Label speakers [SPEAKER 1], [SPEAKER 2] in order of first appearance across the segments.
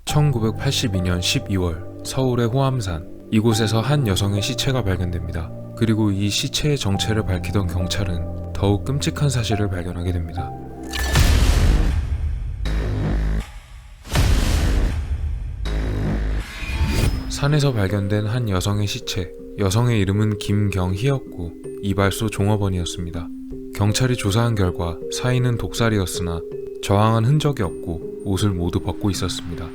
[SPEAKER 1] 1982년 12월 서울의 호암산, 이곳에서 한 여성의 시체가 발견됩니다. 그리고 이 시체의 정체를 밝히던 경찰은 더욱 끔찍한 사실을 발견하게 됩니다. 산에서 발견된 한 여성의 시체, 여성의 이름은 김경희였고 이발소 종업원이었습니다. 경찰이 조사한 결과 사인은 독살이었으나 저항한 흔적이 없고 옷을 모두 벗고 있었습니다.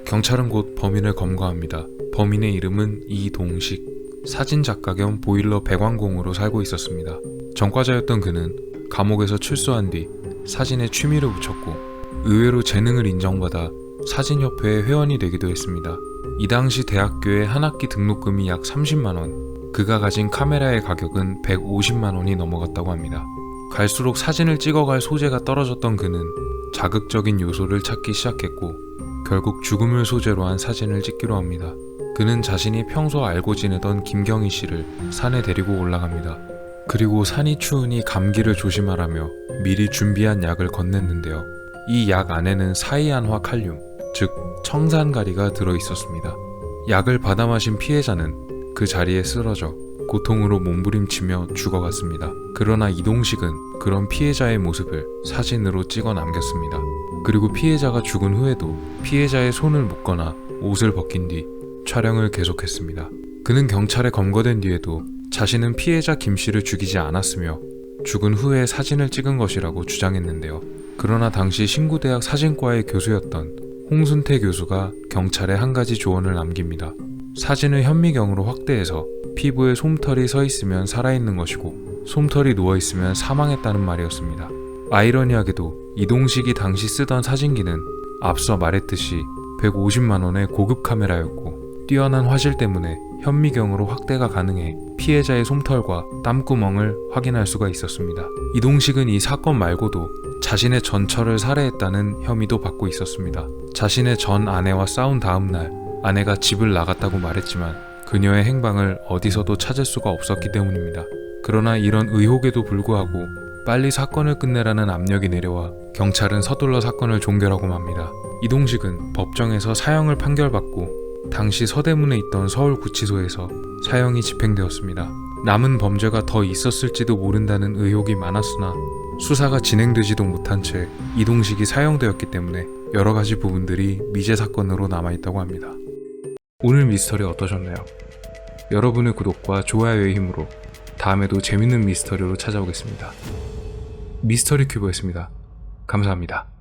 [SPEAKER 1] 경찰은 곧 범인을 검거합니다. 범인의 이름은 이동식, 사진작가 겸 보일러 배관공으로 살고 있었습니다. 전과자였던 그는 감옥에서 출소한 뒤 사진에 취미를 붙였고 의외로 재능을 인정받아 사진협회의 회원이 되기도 했습니다. 이 당시 대학교의 한 학기 등록금이 약 30만원, 그가 가진 카메라의 가격은 150만원이 넘어갔다고 합니다. 갈수록 사진을 찍어갈 소재가 떨어졌던 그는 자극적인 요소를 찾기 시작했고 결국 죽음을 소재로 한 사진을 찍기로 합니다. 그는 자신이 평소 알고 지내던 김경희 씨를 산에 데리고 올라갑니다. 그리고 산이 추우니 감기를 조심하라며 미리 준비한 약을 건넸는데요. 이 약 안에는 사이안화 칼륨, 즉 청산가리가 들어있었습니다. 약을 받아 마신 피해자는 그 자리에 쓰러져 고통으로 몸부림치며 죽어갔습니다. 그러나 이동식은 그런 피해자의 모습을 사진으로 찍어 남겼습니다. 그리고 피해자가 죽은 후에도 피해자의 손을 묶거나 옷을 벗긴 뒤 촬영을 계속했습니다. 그는 경찰에 검거된 뒤에도 자신은 피해자 김씨를 죽이지 않았으며 죽은 후에 사진을 찍은 것이라고 주장했는데요. 그러나 당시 신구대학 사진과의 교수였던 홍순태 교수가 경찰에 한 가지 조언을 남깁니다. 사진을 현미경으로 확대해서 피부에 솜털이 서 있으면 살아있는 것이고 솜털이 누워있으면 사망했다는 말이었습니다. 아이러니하게도 이동식이 당시 쓰던 사진기는 앞서 말했듯이 150만원의 고급 카메라였고 뛰어난 화질 때문에 현미경으로 확대가 가능해 피해자의 솜털과 땀구멍을 확인할 수가 있었습니다. 이동식은 이 사건 말고도 자신의 전처를 살해했다는 혐의도 받고 있었습니다. 자신의 전 아내와 싸운 다음 날 아내가 집을 나갔다고 말했지만 그녀의 행방을 어디서도 찾을 수가 없었기 때문입니다. 그러나 이런 의혹에도 불구하고 빨리 사건을 끝내라는 압력이 내려와 경찰은 서둘러 사건을 종결하고 맙니다. 이동식은 법정에서 사형을 판결받고 당시 서대문에 있던 서울구치소에서 사형이 집행되었습니다. 남은 범죄가 더 있었을지도 모른다는 의혹이 많았으나 수사가 진행되지도 못한 채 이동식이 사형되었기 때문에 여러 가지 부분들이 미제 사건으로 남아있다고 합니다. 오늘 미스터리 어떠셨나요? 여러분의 구독과 좋아요의 힘으로 다음에도 재밌는 미스터리로 찾아오겠습니다. 미스터리 큐브였습니다. 감사합니다.